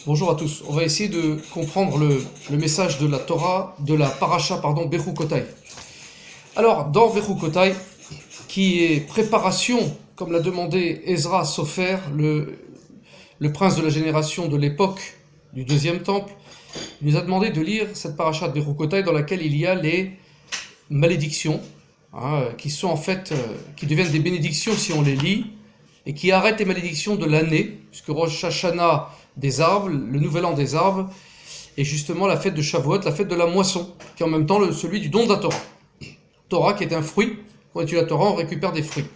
Bonjour à tous. On va essayer de comprendre le message de la Torah, de la paracha, Bechukotai. Alors, dans Bechukotai, qui est préparation, comme l'a demandé Ezra Sofer, le prince de la génération de l'époque du deuxième temple, il nous a demandé de lire cette paracha de Bechukotai dans laquelle il y a les malédictions, qui sont en fait, qui deviennent des bénédictions si on les lit, et qui arrêtent les malédictions de l'année, puisque Rosh Hashanah des arbres, le nouvel an des arbres, et justement la fête de Shavuot, la fête de la moisson, qui est en même temps celui du don de la Torah. Torah qui est un fruit, quand on étudie la Torah, on récupère des fruits.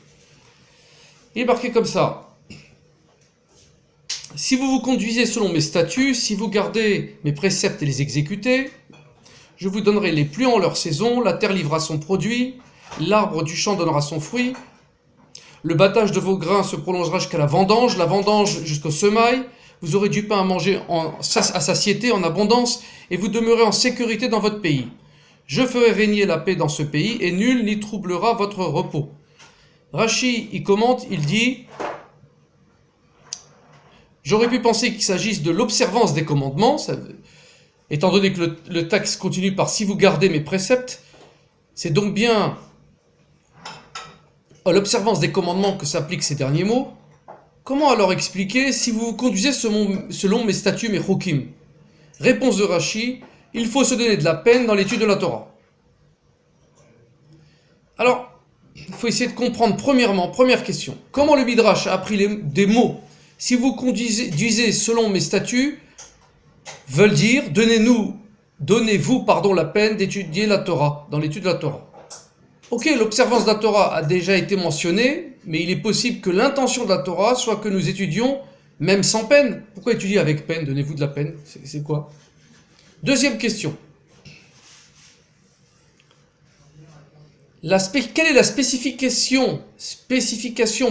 Il est marqué comme ça: si vous vous conduisez selon mes statuts, si vous gardez mes préceptes et les exécutez, je vous donnerai les pluies en leur saison, la terre livrera son produit, l'arbre du champ donnera son fruit, le battage de vos grains se prolongera jusqu'à la vendange jusqu'au semail, vous aurez du pain à manger à satiété, en abondance, et vous demeurez en sécurité dans votre pays. Je ferai régner la paix dans ce pays, et nul n'y troublera votre repos. Rashi y commente, il dit: j'aurais pu penser qu'il s'agisse de l'observance des commandements, étant donné que le texte continue par « si vous gardez mes préceptes », c'est donc bien à l'observance des commandements que s'appliquent ces derniers mots. Comment alors expliquer « si vous vous conduisez selon mes statuts, mes chokim » Réponse de Rashi: il faut se donner de la peine dans l'étude de la Torah. Alors, il faut essayer de comprendre première question. Comment le Midrash a appris des mots « si vous conduisez selon mes statuts » veulent dire « donnez-vous la peine d'étudier la Torah, dans l'étude de la Torah ». Ok, l'observance de la Torah a déjà été mentionnée, mais il est possible que l'intention de la Torah soit que nous étudions même sans peine. Pourquoi étudier avec peine? Donnez-vous de la peine, c'est quoi? Deuxième question. Quelle est la spécification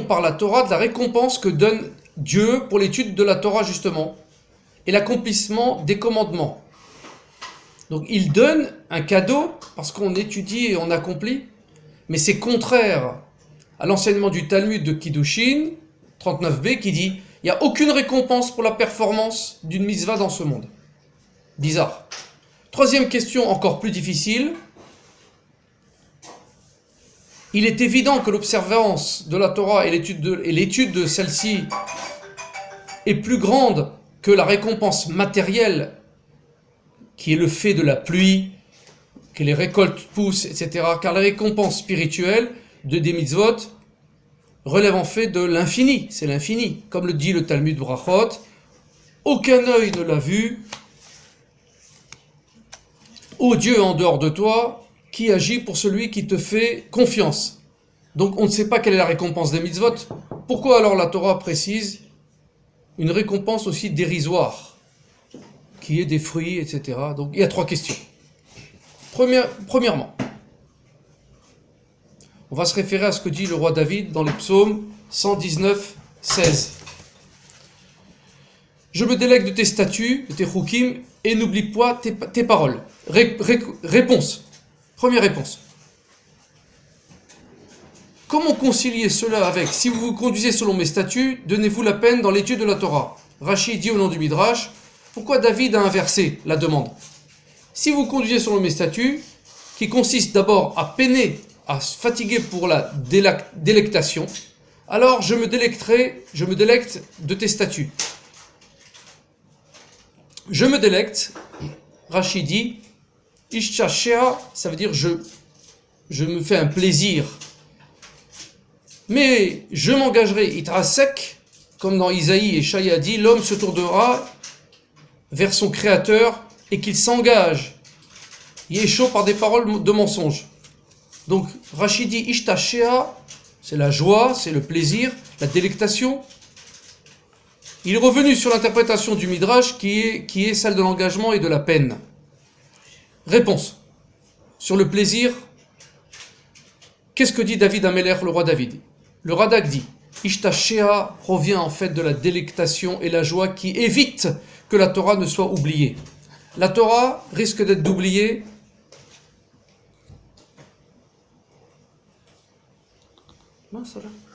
par la Torah de la récompense que donne Dieu pour l'étude de la Torah justement, et l'accomplissement des commandements? Donc il donne un cadeau parce qu'on étudie et on accomplit, mais c'est contraire à l'enseignement du Talmud de Kiddushin 39b qui dit « il n'y a aucune récompense pour la performance d'une mitzvah dans ce monde ». Bizarre. Troisième question encore plus difficile. Il est évident que l'observance de la Torah et l'étude de celle-ci est plus grande que la récompense matérielle qui est le fait de la pluie, que les récoltes poussent, etc. Car la récompense spirituelle des mitzvot relève en fait de l'infini, c'est l'infini. Comme le dit le Talmud Brachot, aucun œil ne l'a vu, ô Dieu en dehors de toi, qui agit pour celui qui te fait confiance. Donc on ne sait pas quelle est la récompense des mitzvot. Pourquoi alors la Torah précise une récompense aussi dérisoire, qui est des fruits, etc. Donc il y a trois questions. Premièrement, on va se référer à ce que dit le roi David dans les psaumes 119, 16. Je me délègue de tes statuts, de tes chukim, et n'oublie pas tes paroles. Réponse. Première réponse. Comment concilier cela avec « si vous vous conduisez selon mes statuts, donnez-vous la peine dans l'étude de la Torah » Rashi dit au nom du Midrash, pourquoi David a inversé la demande? Si vous conduisez selon mes statuts, qui consiste d'abord à peiner, à se fatiguer pour la délectation, alors je me délecte de tes statuts. Je me délecte, Rashi dit, Ishtashea, ça veut dire je me fais un plaisir. Mais je m'engagerai, Itrasek, comme dans Isaïe et Shaya dit, l'homme se tournera vers son créateur et qu'il s'engage. Yesho par des paroles de mensonge. Donc Rashi dit Ishtashea, c'est la joie, c'est le plaisir, la délectation. Il est revenu sur l'interprétation du Midrash qui est celle de l'engagement et de la peine. Réponse. Sur le plaisir, qu'est-ce que dit David Amelech, le roi David? Le Radak dit Ishtashea provient en fait de la délectation et la joie qui évite que la Torah ne soit oubliée. La Torah risque d'être oubliée